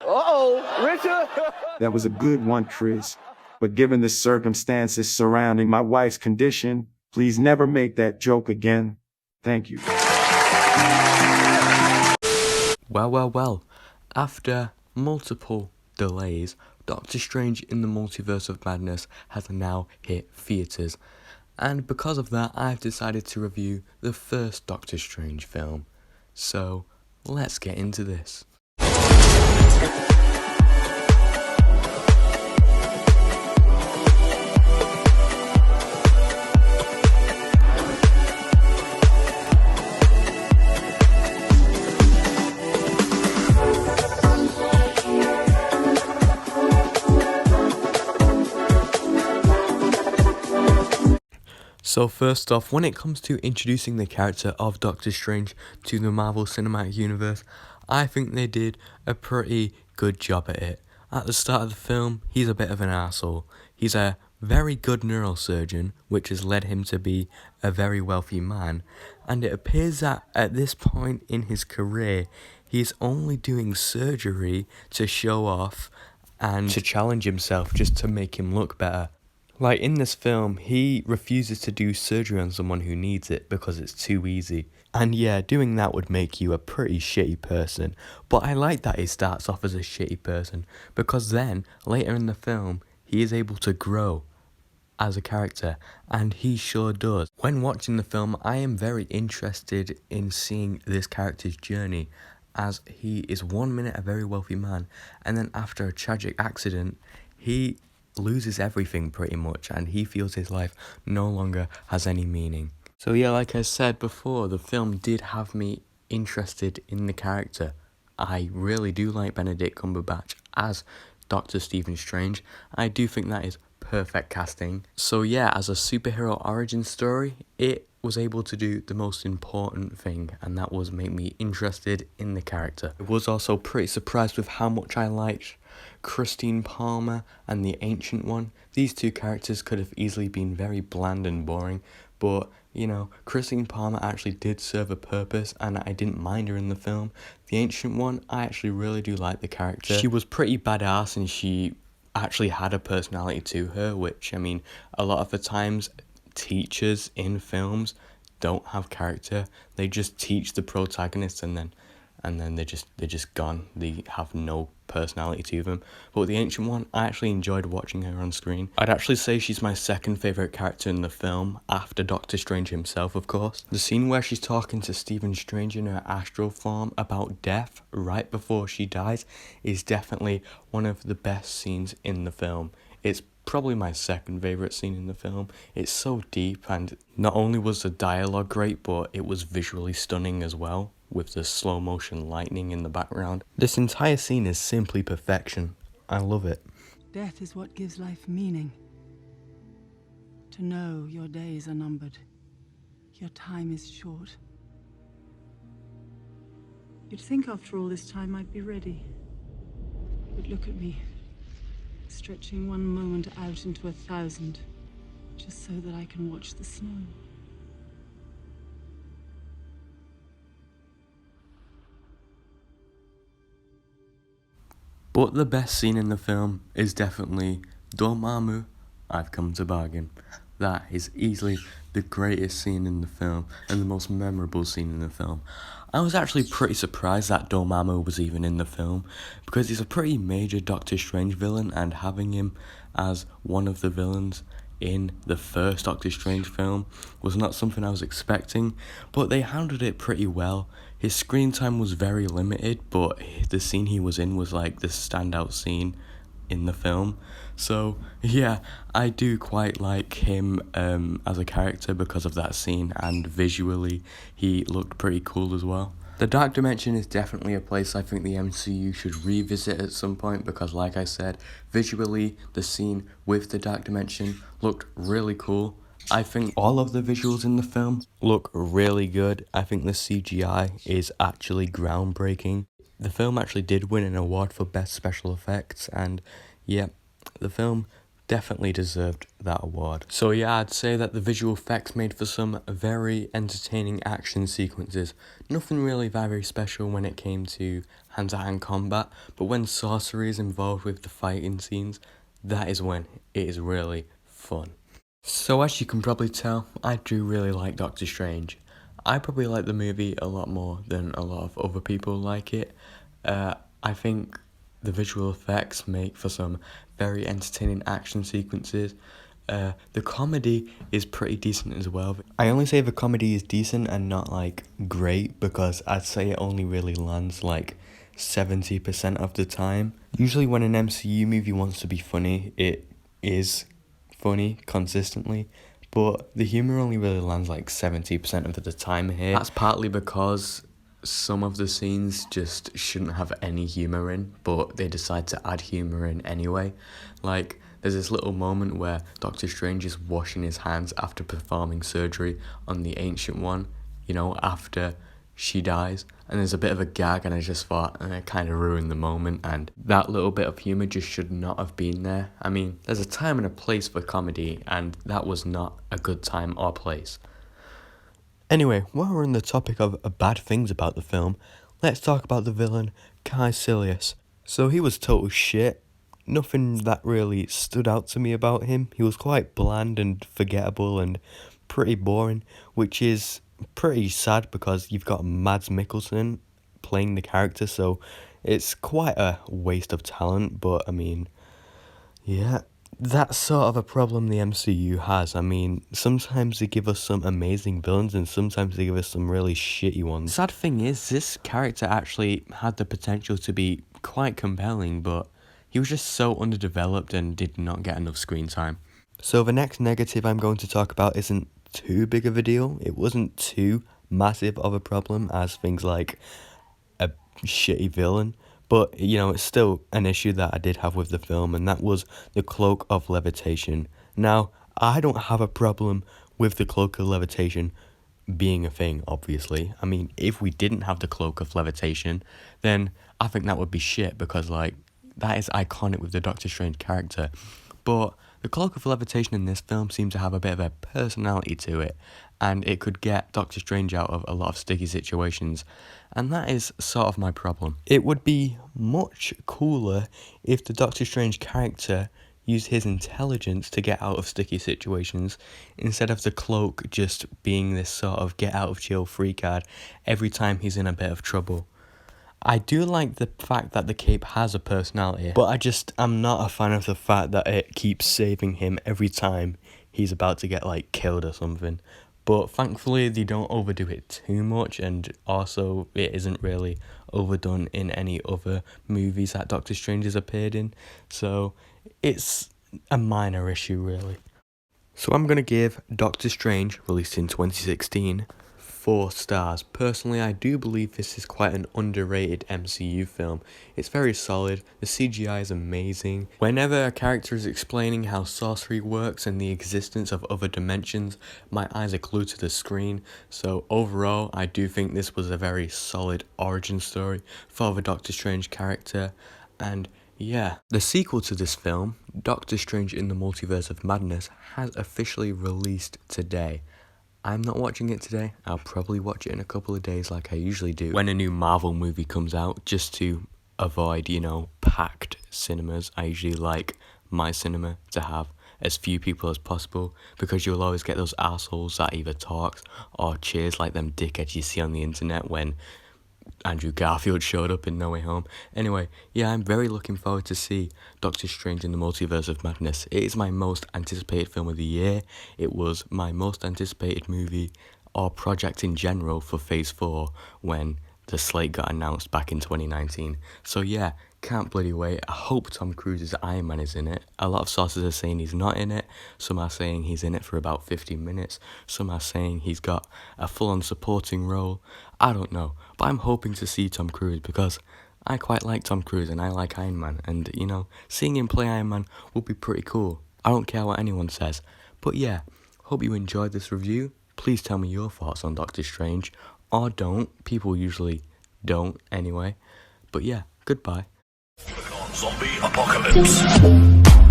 Uh-oh, Richard! That was a good one, Chris. But given the circumstances surrounding my wife's condition, please never make that joke again. Thank you. Well. After multiple delays, Doctor Strange in the Multiverse of Madness has now hit theatres. And because of that, I've decided to review the first Doctor Strange film. So, let's get into this. So first off, when it comes to introducing the character of Doctor Strange to the Marvel Cinematic Universe, I think they did a pretty good job at it. At the start of the film, he's a bit of an asshole. He's a very good neurosurgeon, which has led him to be a very wealthy man, and it appears that at this point in his career, he's only doing surgery to show off and to challenge himself just to make him look better. Like in this film, he refuses to do surgery on someone who needs it because it's too easy. And yeah, doing that would make you a pretty shitty person. But I like that he starts off as a shitty person because then, later in the film, he is able to grow as a character, and he sure does. When watching the film, I am very interested in seeing this character's journey, as he is 1 minute a very wealthy man, and then after a tragic accident, he loses everything pretty much, and he feels his life no longer has any meaning. So yeah, like I said before, the film did have me interested in the character. I really do like Benedict Cumberbatch as Dr. Stephen Strange. I do think that is perfect casting. So yeah, as a superhero origin story, it was able to do the most important thing, and that was make me interested in the character. I was also pretty surprised with how much I liked Christine Palmer and the Ancient One. These two characters could have easily been very bland and boring, but you know, Christine Palmer actually did serve a purpose, and I didn't mind her in the film. The Ancient One, I actually really do like the character. She was pretty badass, and she actually had a personality to her, which, I mean, a lot of the times teachers in films don't have character. They just teach the protagonist, and then they're just gone. They have no personality to them. But the Ancient One, I actually enjoyed watching her on screen. I'd actually say she's my second favourite character in the film, after Doctor Strange himself, of course. The scene where she's talking to Stephen Strange in her astral form about death right before she dies is definitely one of the best scenes in the film. It's probably my second favourite scene in the film. It's so deep, and not only was the dialogue great, but it was visually stunning as well, with the slow motion lightning in the background. This entire scene is simply perfection. I love it. Death is what gives life meaning. To know your days are numbered, your time is short. You'd think after all this time I'd be ready. But look at me, stretching one moment out into 1,000, just so that I can watch the snow. But the best scene in the film is definitely Dormammu, I've come to bargain. That is easily the greatest scene in the film and the most memorable scene in the film. I was actually pretty surprised that Dormammu was even in the film, because he's a pretty major Doctor Strange villain, and having him as one of the villains in the first Doctor Strange film was not something I was expecting, but they handled it pretty well. His screen time was very limited, but the scene he was in was like the standout scene in the film. So yeah, I do quite like him as a character because of that scene, and visually he looked pretty cool as well. The Dark Dimension is definitely a place I think the MCU should revisit at some point, because like I said, visually the scene with the Dark Dimension looked really cool. I think all of the visuals in the film look really good. I think the CGI is actually groundbreaking. The film actually did win an award for Best Special Effects, and yeah, the film definitely deserved that award. So yeah, I'd say that the visual effects made for some very entertaining action sequences. Nothing really very special when it came to hand-to-hand combat, but when sorcery is involved with the fighting scenes, that is when it is really fun. So as you can probably tell, I do really like Doctor Strange. I probably like the movie a lot more than a lot of other people like it. I think the visual effects make for some very entertaining action sequences. The comedy is pretty decent as well. I only say the comedy is decent and not like great because I'd say it only really lands like 70% of the time. Usually when an MCU movie wants to be funny, it is funny consistently, but the humor only really lands like 70% of the time here. That's partly because some of the scenes just shouldn't have any humor in, but they decide to add humor in anyway. Like, there's this little moment where Doctor Strange is washing his hands after performing surgery on the Ancient One, you know, after she dies, and there's a bit of a gag, and I just thought it kind of ruined the moment, and that little bit of humour just should not have been there. I mean, there's a time and a place for comedy, and that was not a good time or place. Anyway, while we're on the topic of bad things about the film, let's talk about the villain, Caecilius. So he was total shit. Nothing that really stood out to me about him. He was quite bland and forgettable and pretty boring, which is pretty sad because you've got Mads Mikkelsen playing the character, so it's quite a waste of talent, but I mean, yeah. That's sort of a problem the MCU has. I mean, sometimes they give us some amazing villains and sometimes they give us some really shitty ones. Sad thing is, this character actually had the potential to be quite compelling, but he was just so underdeveloped and did not get enough screen time. So the next negative I'm going to talk about isn't too big of a deal. It wasn't too massive of a problem as things like a shitty villain. But, you know, it's still an issue that I did have with the film, and that was the Cloak of Levitation. Now, I don't have a problem with the Cloak of Levitation being a thing, obviously. I mean, if we didn't have the Cloak of Levitation, then I think that would be shit, because, like, that is iconic with the Doctor Strange character. But the Cloak of Levitation in this film seemed to have a bit of a personality to it, and it could get Doctor Strange out of a lot of sticky situations, and that is sort of my problem. It would be much cooler if the Doctor Strange character used his intelligence to get out of sticky situations, instead of the cloak just being this sort of get out of jail free card every time he's in a bit of trouble. I do like the fact that the cape has a personality, but I'm not a fan of the fact that it keeps saving him every time he's about to get, like, killed or something. But thankfully they don't overdo it too much, and also it isn't really overdone in any other movies that Doctor Strange has appeared in, so it's a minor issue really. So I'm going to give Doctor Strange, released in 2016, 4 stars. Personally, I do believe this is quite an underrated MCU film. It's very solid, the CGI is amazing. Whenever a character is explaining how sorcery works and the existence of other dimensions, my eyes are glued to the screen. So overall, I do think this was a very solid origin story for the Doctor Strange character. And yeah, the sequel to this film, Doctor Strange in the Multiverse of Madness, has officially released today. I'm not watching it today. I'll probably watch it in a couple of days like I usually do when a new Marvel movie comes out, just to avoid, you know, packed cinemas. I usually like my cinema to have as few people as possible, because you'll always get those assholes that either talks or cheers like them dickheads you see on the internet when Andrew Garfield showed up in No Way Home. Anyway, yeah, I'm very looking forward to see Doctor Strange in the Multiverse of Madness. It is my most anticipated film of the year. It was my most anticipated movie or project in general for Phase 4 when the slate got announced back in 2019. So yeah, can't bloody wait. I hope Tom Cruise's Iron Man is in it. A lot of sources are saying he's not in it. Some are saying he's in it for about 15 minutes. Some are saying he's got a full-on supporting role. I don't know, but I'm hoping to see Tom Cruise because I quite like Tom Cruise and I like Iron Man, and, you know, seeing him play Iron Man would be pretty cool. I don't care what anyone says. But yeah, hope you enjoyed this review. Please tell me your thoughts on Doctor Strange, or don't. People usually don't anyway. But yeah, goodbye. Zombie apocalypse.